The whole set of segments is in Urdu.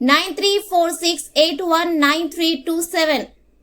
9346819327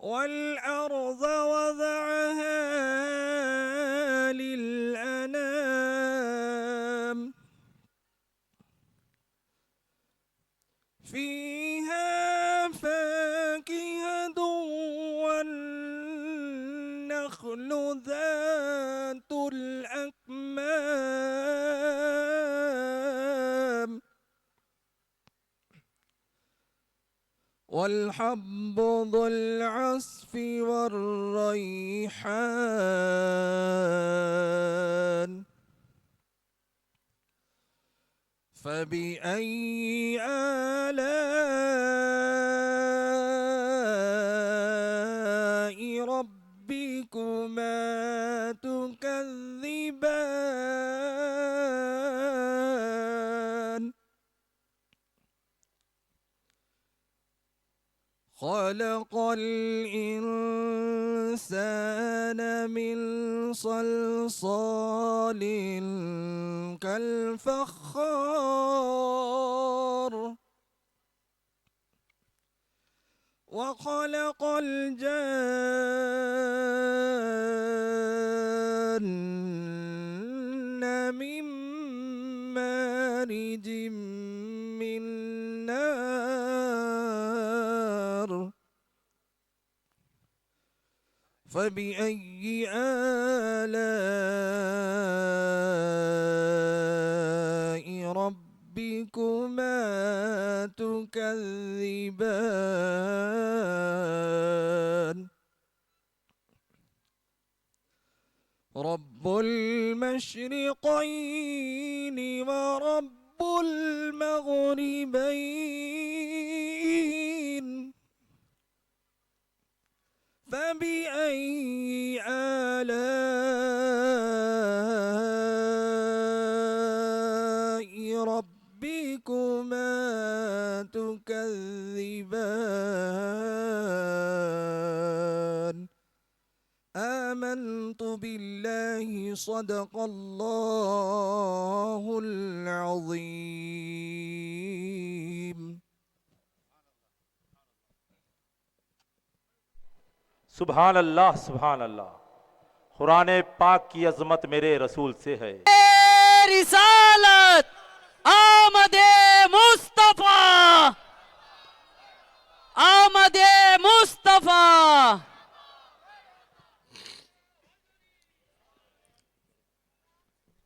والأرض وضعها للأنام فيها فاكهة والنخل ذات الأكمام والحب ذو العصف والريحان فبأي آلاء ربكما تكذبان خلق الإنسان من صلصال كالفخار وخلق الجن من مارج من نار فبأي آلاء ربكما تكذبان رب المشرقين ورب المغربين فبأي آلاء ربكما تكذبان آمنت بالله صدق الله العظيم سبحان اللہ، قرآن پاک کی عظمت میرے رسول سے ہے۔ رسالت آمد مصطفیٰ، آمد مصطفیٰ۔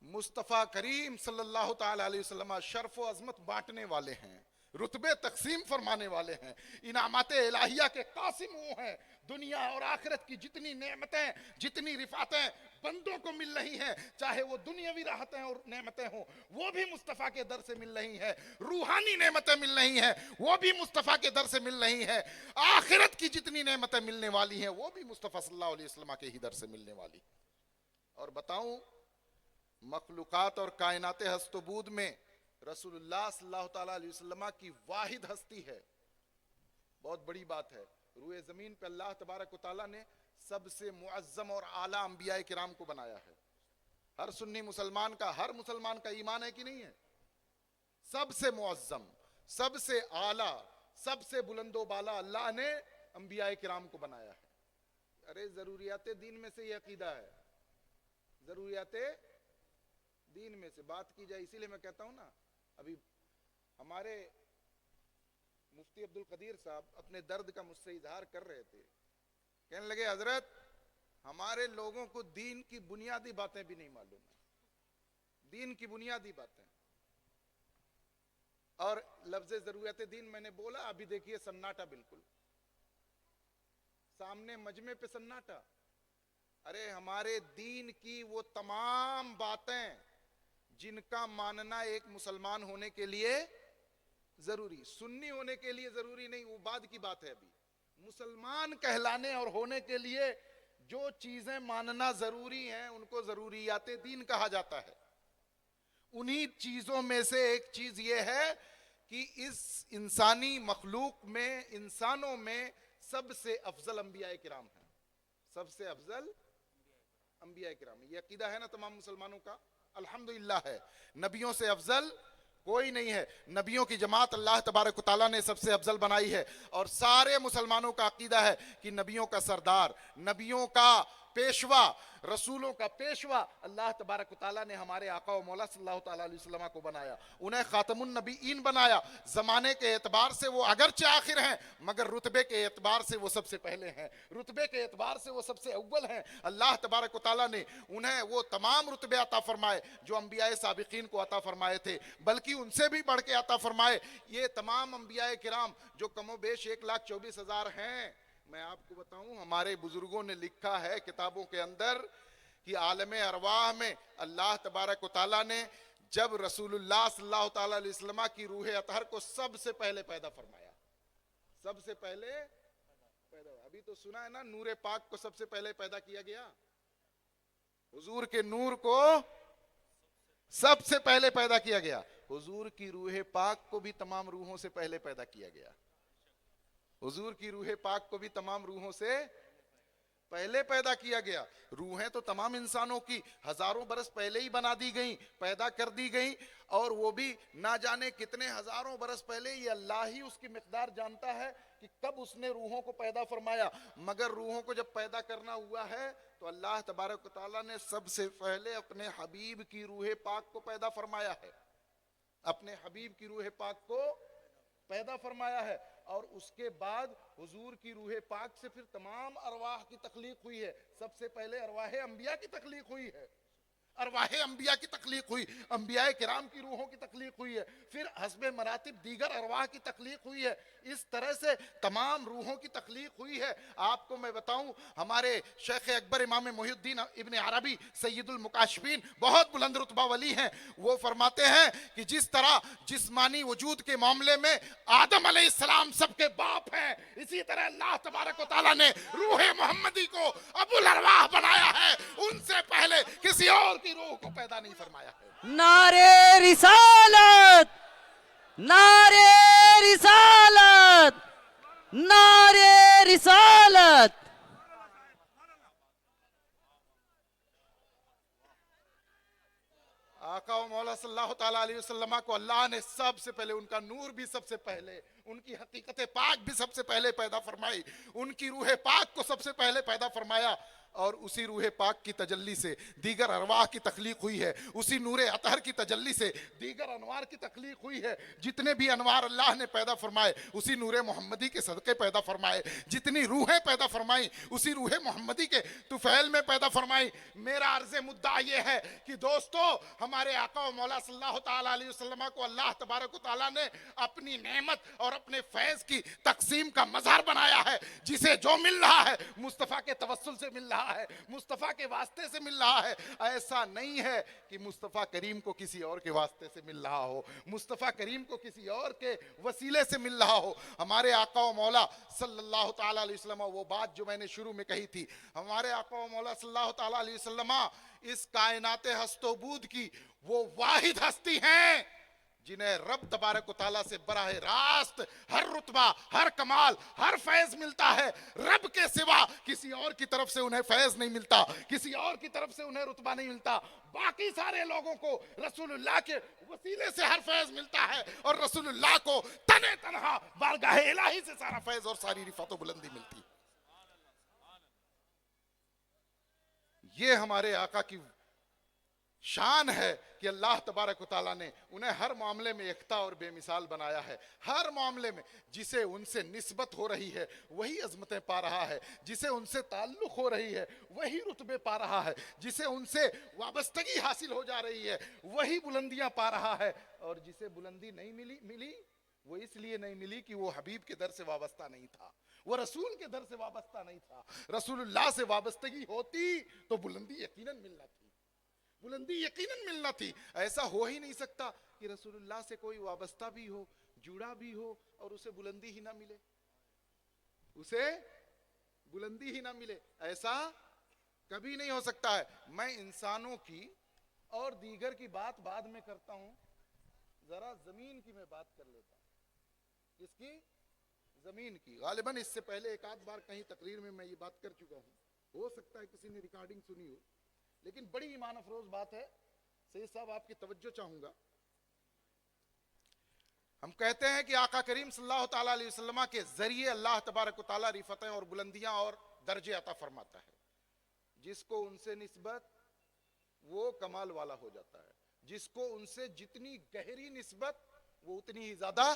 مصطفیٰ کریم صلی اللہ تعالی علیہ وسلم شرف و عظمت بانٹنے والے ہیں، رتبے تقسیم فرمانے والے ہیں، انعامات الہیہ کے قاسم وہ ہیں۔ دنیا اور آخرت کی جتنی نعمتیں، جتنی رفعتیں بندوں کو مل رہی ہیں، چاہے وہ دنیاوی راحتیں اور نعمتیں ہوں، وہ بھی مصطفیٰ کے در سے مل رہی ہیں۔ روحانی نعمتیں مل رہی ہیں، وہ بھی مصطفیٰ کے در سے مل رہی ہیں۔ آخرت کی جتنی نعمتیں ملنے والی ہیں، وہ بھی مصطفیٰ صلی اللہ علیہ وسلم کے ہی در سے ملنے والی۔ اور بتاؤں، مخلوقات اور کائنات ہست و بود میں رسول اللہ صلی اللہ تعالیٰ علیہ وسلم کی واحد ہستی ہے، بہت بڑی بات ہے۔ روئے زمین پہ اللہ تبارک و تعالیٰ نے سب سے معظم اور اعلیٰ انبیاء کرام کو بنایا ہے۔ ہر سنی مسلمان کا، ہر مسلمان کا ایمان ہے کہ نہیں ہے؟ سب سے معظم، سب سے اعلیٰ، سب سے بلند و بالا اللہ نے انبیاء کرام کو بنایا ہے۔ ارے ضروریات دین میں سے یہ عقیدہ ہے، ضروریات دین میں سے بات کی جائے، اسی لیے میں کہتا ہوں نا، ابھی ہمارے مفتی عبد القدیر صاحب اپنے درد کا مجھ سے اظہار کر رہے تھے، کہنے لگے حضرت ہمارے لوگوں کو دین کی بنیادی باتیں بھی نہیں معلوم ہیں، دین کی بنیادی باتیں۔ اور لفظ ضروریات دین میں نے بولا، ابھی دیکھیے سناٹا، بالکل سامنے مجمع پہ سناٹا۔ ارے ہمارے دین کی وہ تمام باتیں جن کا ماننا ایک مسلمان ہونے کے لیے ضروری، سنی ہونے کے لیے ضروری نہیں، وہ بعد کی بات ہے۔ ابھی مسلمان کہلانے اور ہونے کے لیے جو چیزیں ماننا ضروری ہیں ان کو ضروریات دین کہا جاتا ہے۔ انہی چیزوں میں سے ایک چیز یہ ہے کہ اس انسانی مخلوق میں، انسانوں میں سب سے افضل انبیاء کرام ہیں، سب سے افضل انبیاء کرام۔ یہ عقیدہ ہے نا تمام مسلمانوں کا؟ الحمدللہ ہے۔ نبیوں سے افضل کوئی نہیں ہے، نبیوں کی جماعت اللہ تبارک و تعالیٰ نے سب سے افضل بنائی ہے، اور سارے مسلمانوں کا عقیدہ ہے کہ نبیوں کا سردار، نبیوں کا پیشوا، رسولوں کا پیشوا اللہ تبارک و تعالیٰ نے ہمارے آقا و مولا صلی اللہ تعالیٰ علیہ وسلم کو بنایا، انہیں خاتم النبیین بنایا۔ زمانے کے اعتبار سے وہ اگرچہ آخر ہیں، مگر رتبے کے اعتبار سے وہ سب سے پہلے ہیں، رتبے کے اعتبار سے وہ سب سے اول ہیں۔ اللہ تبارک و تعالیٰ نے انہیں وہ تمام رتبے عطا فرمائے جو انبیاء سابقین کو عطا فرمائے تھے، بلکہ ان سے بھی بڑھ کے عطا فرمائے۔ یہ تمام انبیاء کرام جو کم و بیش 1,24,000 ہیں، میں آپ کو بتاؤں ہمارے بزرگوں نے لکھا ہے کتابوں کے اندر کہ عالم ارواح میں اللہ تبارک و تعالیٰ نے جب رسول اللہ صلی اللہ تعالیٰ علیہ وسلم کی روح اطہر کو سب سے پہلے پیدا فرمایا، سب سے پہلے پیدا۔ ابھی تو سنا ہے نا، نور پاک کو سب سے پہلے پیدا کیا گیا، حضور کے نور کو سب سے پہلے پیدا کیا گیا۔ حضور کی روح پاک کو بھی تمام روحوں سے پہلے پیدا کیا گیا، حضور کی روح پاک کو بھی تمام روحوں سے پہلے پیدا کیا گیا۔ روحیں تو تمام انسانوں کی ہزاروں برس پہلے ہی بنا دی گئیں، پیدا کر دی گئیں، اور وہ بھی نہ جانے کتنے ہزاروں برس پہلے، یہ اللہ ہی اس کی مقدار جانتا ہے کہ کب اس نے روحوں کو پیدا فرمایا۔ مگر روحوں کو جب پیدا کرنا ہوا ہے تو اللہ تبارک و تعالیٰ نے سب سے پہلے اپنے حبیب کی روح پاک کو پیدا فرمایا ہے، اپنے حبیب کی روح پاک کو پیدا فرمایا ہے، اور اس کے بعد حضور کی روح پاک سے پھر تمام ارواح کی تخلیق ہوئی ہے۔ سب سے پہلے ارواح انبیاء کی تخلیق ہوئی ہے، ارواح انبیاء کی تخلیق ہوئی، انبیاء کرام کی روحوں کی تخلیق ہوئی ہے، پھر حسب مراتب دیگر ارواح کی تخلیق ہوئی ہے۔ اس طرح سے تمام روحوں کی تخلیق ہوئی ہے۔ آپ کو میں بتاؤں، ہمارے شیخ اکبر امام محی الدین ابن عربی سید المکاشفین بہت بلند رتبہ ولی ہیں، وہ فرماتے ہیں کہ جس طرح جسمانی وجود کے معاملے میں آدم علیہ السلام سب کے باپ ہیں، اسی طرح اللہ تبارک و تعالیٰ نے روح محمدی کو ابو الارواح بنایا ہے، ان سے پہلے کسی اور کی روح کو پیدا نہیں فرمایا ہے۔ نعرے رسالت، نعرے رسالت، نعرے رسالت۔ آقا و مولا صلی اللہ تعالیٰ علیہ وسلم کو اللہ نے سب سے پہلے ان کا نور بھی سب سے پہلے, ان کی حقیقت پاک بھی سب سے پہلے پیدا فرمائی, ان کی روح پاک کو سب سے پہلے پیدا فرمایا, اور اسی روح پاک کی تجلی سے دیگر ارواح کی تخلیق ہوئی ہے, اسی نور اطہر کی تجلی سے دیگر انوار کی تخلیق ہوئی ہے. جتنے بھی انوار اللہ نے پیدا فرمائے اسی نور محمدی کے صدقے پیدا فرمائے, جتنی روحیں پیدا فرمائیں اسی روح محمدی کے طفیل میں پیدا فرمائیں. میرا عرض مدعا یہ ہے کہ دوستو, ہمارے آقا و مولا صلی اللہ تعالیٰ علیہ وسلم کو اللہ تبارک و تعالیٰ نے اپنی نعمت اور اپنے فیض کی تقسیم کا مظہر بنایا ہے. جسے جو مل رہا ہے مصطفیٰ کے توسل سے مل رہا ہے, مصطفیٰ کے واسطے سے مل رہا ہے. ایسا نہیں ہے کہ مصطفیٰ کریم کو کسی اور کے واسطے سے مل رہا ہو, مصطفیٰ کریم کو کسی اور کے وسیلے سے مل رہا ہو. ہمارے آقا و مولا صلی اللہ تعالیٰ علیہ وسلم, وہ بات جو میں نے شروع میں کہی تھی, ہمارے آقا و مولا صلی اللہ تعالیٰ علیہ وسلم اس کائنات ہست و بود کی وہ واحد ہستی ہیں جنہیں رب تبارک و تعالیٰ سے براہ راست ہر رتبہ, ہر کمال, ہر فیض ملتا ہے. رب کے سوا کسی اور کی طرف سے انہیں فیض نہیں ملتا, کسی اور کی طرف سے انہیں رتبہ نہیں ملتا. باقی سارے لوگوں کو رسول اللہ کے وسیلے سے ہر فیض ملتا ہے, اور رسول اللہ کو تنہا تنہا بارگاہ الہی سے سارا فیض اور ساری رفعت و بلندی ملتی. یہ ہمارے آقا کی شان ہے کہ اللہ تبارک و تعالیٰ نے انہیں ہر معاملے میں یکتا اور بے مثال بنایا ہے. ہر معاملے میں جسے ان سے نسبت ہو رہی ہے وہی عظمتیں پا رہا ہے, جسے ان سے تعلق ہو رہی ہے وہی رتبے پا رہا ہے, جسے ان سے وابستگی حاصل ہو جا رہی ہے وہی بلندیاں پا رہا ہے, اور جسے بلندی نہیں ملی وہ اس لیے نہیں ملی کہ وہ حبیب کے در سے وابستہ نہیں تھا, وہ رسول کے در سے وابستہ نہیں تھا. رسول اللہ سے وابستگی ہوتی تو بلندی یقیناً ملنا تھی, بلندی یقیناً ملنا تھی. ایسا ہو ہی نہیں سکتا کہ رسول اللہ سے کوئی وابستہ بھی ہو, جڑا بھی ہو, اور اسے بلندی ہی نہ ملے, اسے بلندی ہی نہ ملے. ایسا کبھی نہیں ہو سکتا ہے. میں انسانوں کی اور دیگر کی بات بعد میں کرتا ہوں, ذرا زمین کی میں بات کر لیتا ہوں. کس کی؟ زمین کی. غالباً اس سے پہلے ایک آدھ بار کہیں تقریر میں یہ بات کر چکا ہوں, ہو سکتا ہے کسی نے ریکارڈنگ سنی ہو, لیکن بڑی ایمان افروز بات ہے. سید صاحب آپ کی توجہ چاہوں گا. ہم کہتے ہیں کہ آقا کریم صلی اللہ تعالیٰ علیہ وسلم کے ذریعے اللہ تبارک و تعالیٰ رفعتیں اور بلندیاں اور درجے عطا فرماتا ہے. جس کو ان سے نسبت وہ کمال والا ہو جاتا ہے, جس کو ان سے جتنی گہری نسبت وہ اتنی ہی زیادہ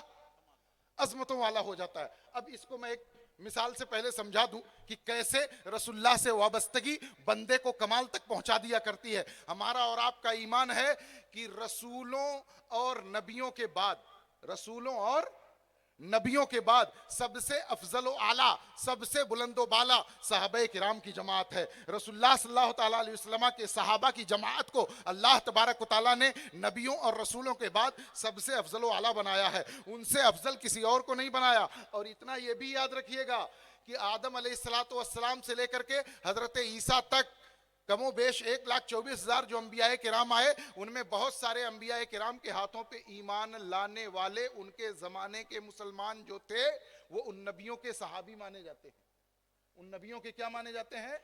عظمتوں والا ہو جاتا ہے. اب اس کو میں ایک مثال سے پہلے سمجھا دوں کہ کیسے رسول اللہ سے وابستگی بندے کو کمال تک پہنچا دیا کرتی ہے. ہمارا اور آپ کا ایمان ہے کہ رسولوں اور نبیوں کے بعد, رسولوں اور نبیوں کے بعد سب سے افضل و اعلیٰ, سب سے بلند و بالا صحابہ کرام کی جماعت ہے. رسول اللہ صلی اللہ تعالیٰ علیہ وسلم کے صحابہ کی جماعت کو اللہ تبارک و تعالیٰ نے نبیوں اور رسولوں کے بعد سب سے افضل و اعلیٰ بنایا ہے, ان سے افضل کسی اور کو نہیں بنایا. اور اتنا یہ بھی یاد رکھیے گا کہ آدم علیہ السلام سے لے کر کے حضرت عیسیٰ تک کم و بیش 1,24,000 جو انبیاء کرام آئے, ان میں بہت سارے انبیاء کرام کے ہاتھوں پہ ایمان لانے والے ان کے زمانے کے مسلمان جو تھے وہ ان نبیوں کے صحابی مانے جاتے ہیں. ان نبیوں کے کیا مانے جاتے ہیں؟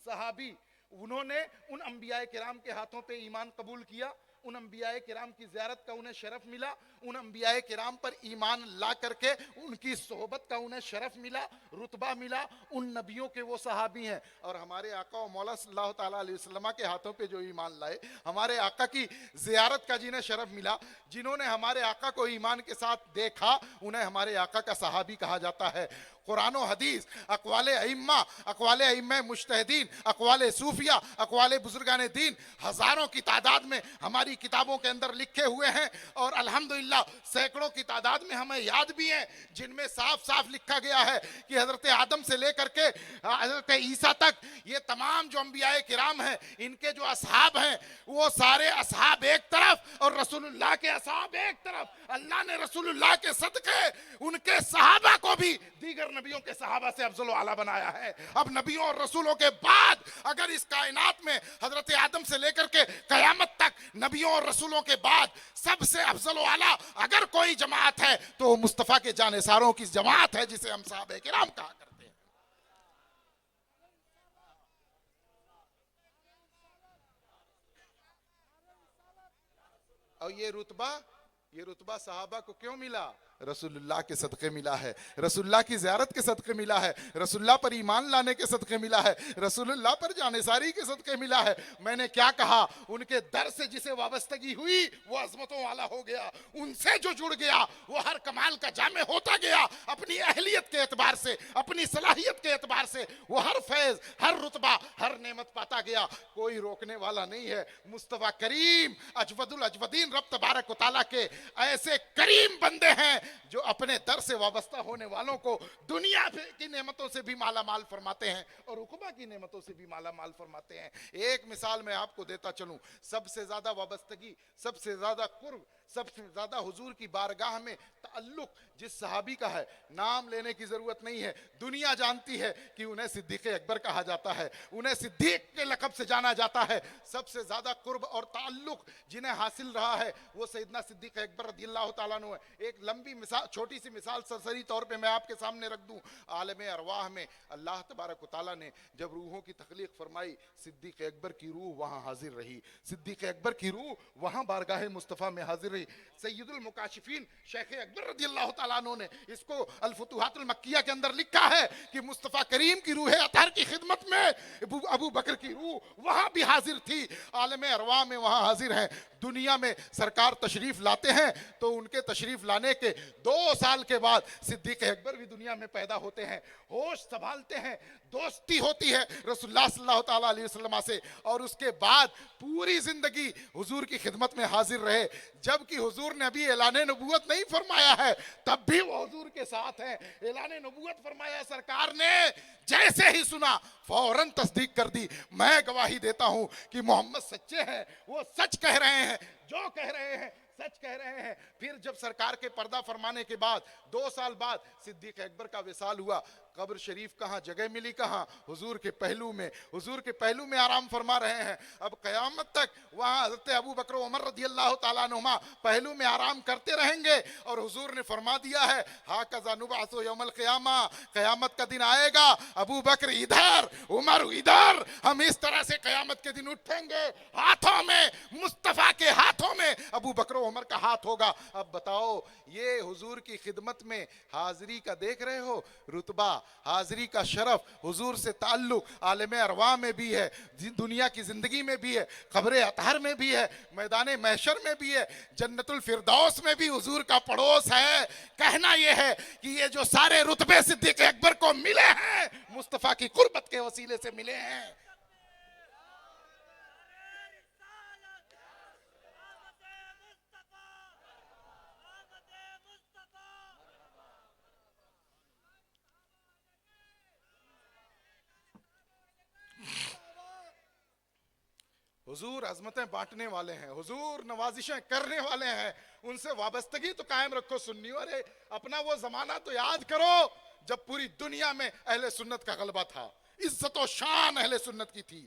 صحابی. انہوں نے ان انبیاء کرام کے ہاتھوں پہ ایمان قبول کیا, ان انبیاء کرام کی زیارت کا انہیں شرف ملا, ان انبیاء کرام پر ایمان لا کر کے ان کی صحبت کا انہیں شرف ملا, رتبہ ملا. ان نبیوں کے وہ صحابی ہیں. اور ہمارے آقا و مولا صلی اللہ تعالیٰ علیہ وسلم کے ہاتھوں پہ جو ایمان لائے, ہمارے آقا کی زیارت کا جنہیں شرف ملا, جنہوں نے ہمارے آقا کو ایمان کے ساتھ دیکھا, انہیں ہمارے آقا کا صحابی کہا جاتا ہے. قرآن و حدیث, اقوال ائمہ مجتہدین, اقوال صوفیہ, اقوال بزرگان دین ہزاروں کی تعداد میں ہماری کتابوں کے اندر لکھے ہوئے ہیں, اور الحمدللہ سینکڑوں کی تعداد میں ہمیں یاد بھی ہیں جن میں صاف صاف لکھا گیا ہے کہ حضرت آدم سے لے کر کے حضرت عیسیٰ تک یہ تمام جو انبیاء کرام ہیں ان کے جو اصحاب ہیں وہ سارے اصحاب ایک طرف اور رسول اللہ کے اصحاب ایک طرف. اللہ نے رسول اللہ کے صدقے ان کے صحابہ کو بھی دیگر نبیوں کے صحابہ سے افضل و اعلیٰ بنایا ہے. اب نبیوں اور رسولوں کے بعد اگر اس کائنات میں حضرت آدم سے لے کر کے قیامت تک نبیوں اور رسولوں کے بعد سب سے افضل و اعلیٰ اگر کوئی جماعت ہے تو وہ مصطفیٰ کے جانثاروں کی جماعت ہے جسے ہم صحابہ کرام کہا کرتے ہیں. اور یہ رتبہ صحابہ کو کیوں ملا؟ رسول اللہ کے صدقے ملا ہے، رسول اللہ کی زیارت کے صدقے ملا ہے، رسول اللہ پر ایمان لانے کے صدقے ملا ہے، رسول اللہ پر جانثاری کے صدقے ملا ہے۔ میں نے کیا کہا؟ ان کے در سے جسے وابستگی ہوئی وہ عظمتوں والا ہو گیا، ان سے جو جڑ گیا وہ ہر کمال کا جامع ہوتا گیا، اپنی اہلیت کے اعتبار سے، اپنی صلاحیت کے اعتبار سے وہ ہر فیض، ہر رتبہ، ہر نعمت پاتا گیا۔ کوئی روکنے والا نہیں ہے۔ مصطفیٰ کریم اجود الاجودین رب تبارک و تعالیٰ کے ایسے کریم بندے ہیں جو اپنے در سے وابستہ ہونے والوں کو دنیا کی نعمتوں سے بھی مالا مال فرماتے ہیں اور عقبہ کی نعمتوں سے بھی مالا مال فرماتے ہیں۔ ایک مثال میں آپ کو دیتا چلوں، سب سے زیادہ وابستگی، سب سے زیادہ قرب، سب سے زیادہ حضور کی بارگاہ میں تعلق جس صحابی کا ہے، نام لینے کی ضرورت نہیں ہے، دنیا جانتی ہے کہ انہیں صدیق اکبر کہا جاتا ہے، انہیں صدیق کے لقب سے جانا جاتا ہے۔ سب سے زیادہ قرب اور تعلق جنہیں حاصل رہا ہے وہ سیدنا صدیق اکبر رضی اللہ تعالیٰ عنہ ہے۔ ایک لمبی مثال، چھوٹی سی مثال سرسری طور پہ میں آپ کے سامنے رکھ دوں۔ عالم ارواح میں اللہ تبارک و تعالیٰ نے جب روحوں کی تخلیق فرمائی، صدیق اکبر کی روح وہاں حاضر رہی، صدیق اکبر کی روح وہاں بارگاہ مصطفیٰ میں حاضر رہی۔ سید المکاشفین شیخ اکبر رضی اللہ تعالیٰ عنہ نے اس کو الفتوحات المکیہ کے اندر لکھا ہے کہ مصطفیٰ کریم کی روح اطہر کی خدمت میں ابو بکر کی روح وہاں بھی حاضر تھی، عالم ارواح میں وہاں حاضر ہیں۔ دنیا میں سرکار تشریف لاتے ہیں تو ان کے تشریف لانے کے 2 سال کے بعد صدیق اکبر بھی دنیا میں پیدا ہوتے ہیں، ہوش سنبھالتے ہیں، دوستی ہوتی ہے رسول اللہ صلی اللہ تعالیٰ علیہ وسلم سے، اور اس کے بعد پوری زندگی حضور کی خدمت میں حاضر رہے۔ جبکہ حضور نے ابھی اعلان نبوت نہیں فرمایا ہے، تب بھی وہ حضور کے ساتھ ہیں۔ اعلان نبوت فرمایا سرکار نے، جیسے ہی سنا فوراً تصدیق کر دی۔ میں گواہی دیتا ہوں کہ محمد سچے ہیں، وہ سچ کہہ رہے ہیں، جو کہہ رہے ہیں سچ کہہ رہے ہیں۔ پھر جب سرکار کے پردہ فرمانے کے بعد 2 سال بعد صدیق اکبر کا وصال ہوا، قبر شریف کہاں، جگہ ملی کہاں؟ حضور کے پہلو میں، حضور کے پہلو میں آرام فرما رہے ہیں۔ اب قیامت تک وہاں حضرت ابو بکر و عمر رضی اللہ تعالیٰ عنہما پہلو میں آرام کرتے رہیں گے، اور حضور نے فرما دیا ہے ہاکذا نبعث یوم القیامہ، قیامت کا دن آئے گا، ابو بکر ادھر، عمر ادھر، ہم اس طرح سے قیامت کے دن اٹھیں گے، ہاتھوں میں مصطفیٰ کے ہاتھوں میں ابو بکر و عمر کا ہاتھ ہوگا۔ اب بتاؤ، یہ حضور کی خدمت میں حاضری کا دیکھ رہے ہو رتبہ، حاضری کا شرف، حضور سے تعلق عالم ارواح میں بھی ہے، دنیا کی زندگی میں بھی ہے، قبر اطہر میں بھی ہے، میدان محشر میں بھی ہے، جنت الفردوس میں بھی حضور کا پڑوس ہے۔ کہنا یہ ہے کہ یہ جو سارے رتبے صدیق اکبر کو ملے ہیں مصطفیٰ کی قربت کے وسیلے سے ملے ہیں۔ حضور عظمتیں بانٹنے والے ہیں، حضور نوازشیں کرنے والے ہیں، ان سے وابستگی تو قائم رکھو سنیوں۔ ارے اپنا وہ زمانہ تو یاد کرو جب پوری دنیا میں اہل سنت کا غلبہ تھا، عزت و شان اہل سنت کی تھی،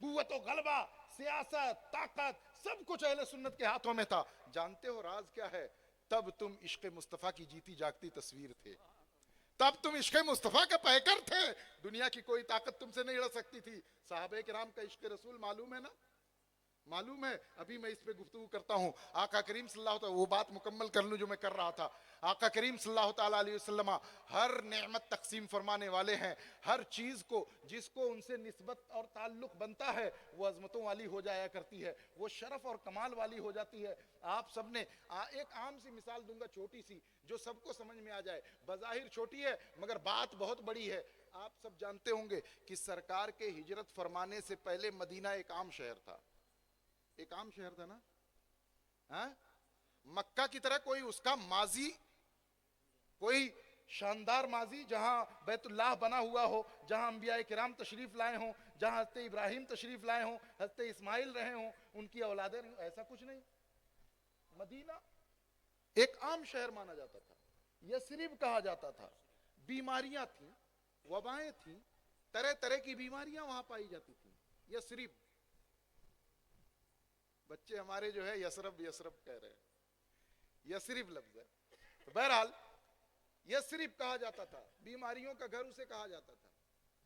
قوت و غلبہ، سیاست، طاقت، سب کچھ اہل سنت کے ہاتھوں میں تھا۔ جانتے ہو راز کیا ہے؟ تب تم عشق مصطفیٰ کی جیتی جاگتی تصویر تھے، تب تم عشق مصطفیٰ کے پیکر تھے، دنیا کی کوئی طاقت تم سے نہیں لڑ سکتی تھی۔ صحابہ کرام کا عشق رسول معلوم ہے نا؟ معلوم ہے؟ ابھی میں اس پہ گفتگو کرتا ہوں، آقا کریم صلی اللہ تعالیٰ، وہ بات مکمل کر لوں جو میں کر رہا تھا۔ آقا کریم صلی اللہ تعالیٰ علیہ وسلم ہر نعمت تقسیم فرمانے والے ہیں، ہر چیز کو جس کو ان سے نسبت اور تعلق بنتا ہے وہ عظمتوں والی ہو جایا کرتی ہے، وہ شرف اور کمال والی ہو جاتی ہے۔ آپ سب نے ایک عام سی مثال دوں گا، چھوٹی سی، جو سب کو سمجھ میں آ جائے، بظاہر چھوٹی ہے مگر بات بہت بڑی ہے۔ آپ سب جانتے ہوں گے کہ سرکار کے ہجرت فرمانے سے پہلے مدینہ ایک عام شہر تھا، ایک عام شہر تھا نا؟ ہاں؟ مکہ کی طرح کوئی اس کا ماضی، کوئی شاندار ماضی جہاں بیت اللہ بنا ہوا ہو، جہاں انبیاء کرام تشریف لائے ہوں، جہاں حضرت ابراہیم تشریف لائے ہوں، حضرت اسماعیل رہے ہوں، ان کی اولادیں رہے ہوں، ایسا کچھ نہیں۔ مدینہ ایک عام شہر مانا جاتا تھا، یثرب کہا جاتا تھا۔ بیماریاں تھیں، وبائیں تھیں، طرح طرح کی بیماریاں وہاں پائی جاتی تھیں۔ یثرب، بچے ہمارے جو ہے یسرب یسرب کہہ رہے ہیں، یثرب لفظ ہے۔ بہرحال یثرب کہا جاتا تھا، بیماریوں کا گھر اسے کہا جاتا تھا۔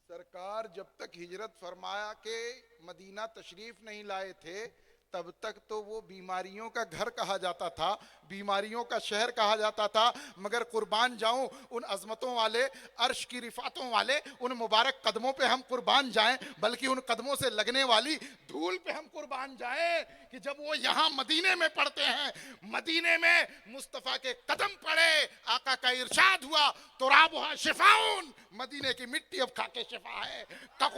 سرکار جب تک ہجرت فرمایا کہ مدینہ تشریف نہیں لائے تھے، تب تک تو وہ بیماریوں کا گھر کہا جاتا تھا، بیماریوں کا شہر کہا جاتا تھا، مگر قربان جاؤں ان عظمتوں والے، عرش کی رفعتوں والے ان مبارک قدموں پہ ہم قربان جائیں، بلکہ ان قدموں سے لگنے والی دھول پہ ہم قربان جائیں کہ جب وہ یہاں مدینے میں پڑھتے ہیں، مدینے میں مصطفیٰ کے قدم پڑے، آقا کا ارشاد ہوا ترابها شفاؤن، مدینے کی مٹی اب کھا کے شفا ہے کا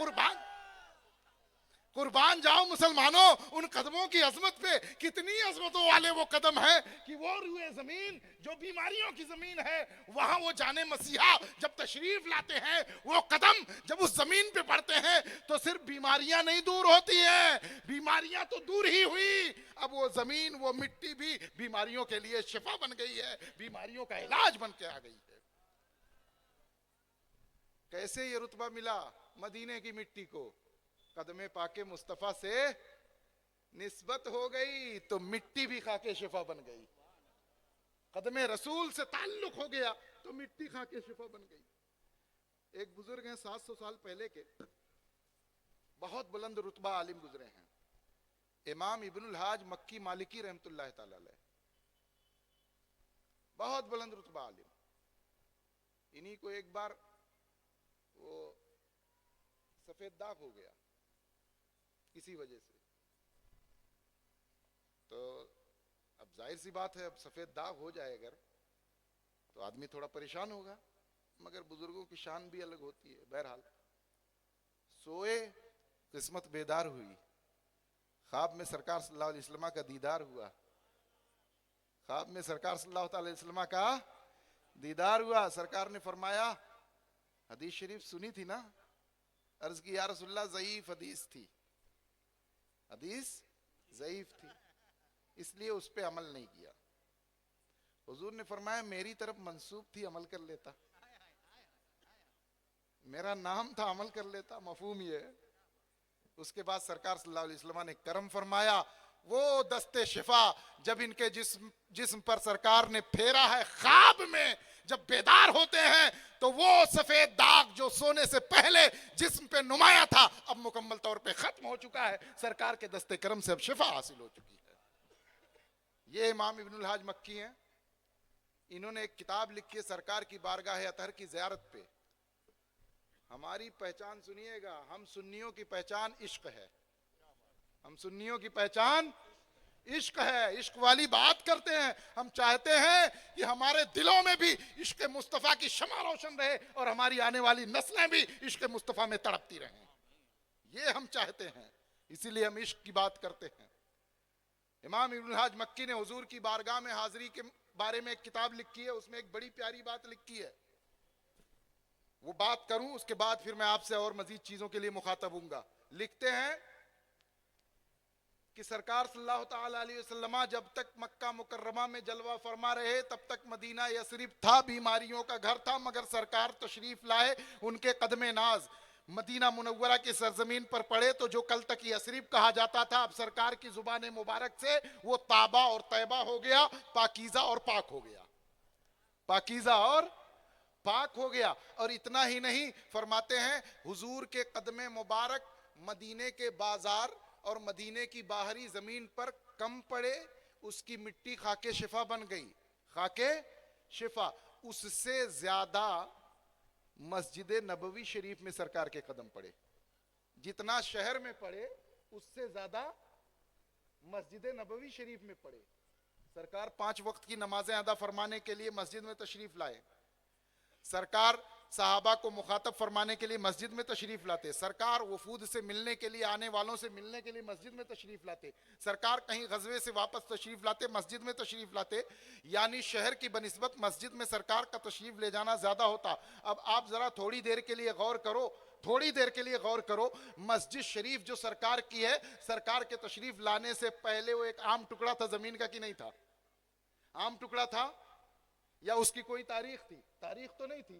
قربان جاؤ مسلمانوں ان قدموں کی عظمت پہ۔ کتنی عظمتوں والے وہ قدم ہیں کہ وہ روئے زمین جو بیماریوں کی زمین ہے، وہاں وہ جانے مسیحا جب تشریف لاتے ہیں، وہ قدم جب اس زمین پہ پڑتے ہیں تو صرف بیماریاں نہیں دور ہوتی ہیں، بیماریاں تو دور ہی ہوئی، اب وہ زمین وہ مٹی بھی بیماریوں کے لیے شفا بن گئی ہے، بیماریوں کا علاج بن کے آ گئی ہے۔ کیسے یہ رتبہ ملا مدینے کی مٹی کو؟ قدم پاک مصطفیٰ سے نسبت ہو گئی تو مٹی بھی کھا کے شفا بن گئی، قدم رسول سے تعلق ہو گیا تو مٹی کھا کے شفا بن گئی۔ ایک بزرگ ہیں 700 سال پہلے کے، بہت بلند رتبہ عالم گزرے ہیں، امام ابن الحاج مکی مالکی رحمت اللہ تعالی علیہ، بہت بلند رتبہ عالم۔ انہی کو ایک بار وہ سفید داغ ہو گیا کسی وجہ سے، تو اب ظاہر سی بات ہے اب سفید داغ ہو جائے اگر تو آدمی تھوڑا پریشان ہوگا، مگر بزرگوں کی شان بھی الگ ہوتی ہے۔ بہرحال سوئے، قسمت بیدار ہوئی، خواب میں سرکار صلی اللہ علیہ وسلم کا دیدار ہوا، خواب میں سرکار صلی اللہ علیہ وسلم کا دیدار ہوا۔ سرکار نے فرمایا، حدیث شریف سنی تھی نا، عرض کی یا رسول اللہ ضعیف حدیث تھی، حدیث ضعیف تھی، اس لیے اس پہ عمل نہیں کیا۔ حضور نے فرمایا میری طرف منسوب تھی، عمل کر لیتا، میرا نام تھا، عمل کر لیتا، مفہوم یہ ہے۔ اس کے بعد سرکار صلی اللہ علیہ وسلم نے کرم فرمایا، وہ دست شفا جب ان کے جسم پر سرکار نے پھیرا ہے، خواب میں جب بیدار ہوتے ہیں تو وہ سفید داغ جو سونے سے پہلے جسم پہ نمایاں تھا اب مکمل طور پہ ختم ہو چکا ہے، سرکار کے دست کرم سے اب شفا حاصل ہو چکی ہے۔ یہ امام ابن الحاج مکی ہیں، انہوں نے ایک کتاب لکھی ہے سرکار کی بارگاہ اطہر کی زیارت پہ۔ ہماری پہچان سنیے گا، ہم سنیوں کی پہچان عشق ہے، ہم سنیوں کی پہچان عشق ہے، عشق والی بات کرتے ہیں، ہم چاہتے ہیں کہ ہمارے دلوں میں بھی عشق مصطفیٰ کی شمع روشن رہے اور ہماری آنے والی نسلیں بھی عشق مصطفیٰ میں تڑپتی رہیں، یہ ہم چاہتے ہیں، اسی لیے ہم عشق کی بات کرتے ہیں۔ امام ابن الحاج مکی نے حضور کی بارگاہ میں حاضری کے بارے میں ایک کتاب لکھی ہے، اس میں ایک بڑی پیاری بات لکھی ہے، وہ بات کروں اس کے بعد پھر میں آپ سے اور مزید چیزوں کے لیے مخاطب ہوں گا۔ لکھتے ہیں کہ سرکار صلی اللہ تعالی علیہ وسلم جب تک مکہ مکرمہ میں جلوہ فرما رہے تب تک مدینہ یثرب تھا، بیماریوں کا گھر تھا، مگر سرکار تشریف لائے، ان کے قدم ناز مدینہ منورہ کی سرزمین پر پڑے تو جو کل تک یثرب کہا جاتا تھا اب سرکار کی زبان مبارک سے وہ طابہ اور طیبہ ہو گیا، پاکیزہ اور پاک ہو گیا، پاکیزہ اور پاک ہو گیا۔ اور اتنا ہی نہیں، فرماتے ہیں حضور کے قدم مبارک مدینے کے بازار اور مدینے کی باہری زمین پر کم پڑے، اس کی مٹی خاک شفا بن گئی، خاک شفا۔ اس سے زیادہ مسجد نبوی شریف میں سرکار کے قدم پڑے، جتنا شہر میں پڑے اس سے زیادہ مسجد نبوی شریف میں پڑے۔ سرکار 5 وقت کی نمازیں ادا فرمانے کے لیے مسجد میں تشریف لائے، سرکار صحابہ کو مخاطب فرمانے کے لیے مسجد میں تشریف لاتے، سرکار وفود سے ملنے کے لیے، آنے والوں سے ملنے کے لیے مسجد میں تشریف لاتے، سرکار کہیں غزوے سے واپس تشریف لاتے مسجد میں تشریف لاتے، یعنی شہر کی بنسبت مسجد میں سرکار کا تشریف لے جانا زیادہ ہوتا۔ اب آپ ذرا تھوڑی دیر کے لیے غور کرو، تھوڑی دیر کے لیے غور کرو، مسجد شریف جو سرکار کی ہے، سرکار کے تشریف لانے سے پہلے وہ ایک عام ٹکڑا تھا زمین کا کہ نہیں تھا؟ عام ٹکڑا تھا یا اس کی کوئی تاریخ تھی؟ تاریخ تو نہیں تھی،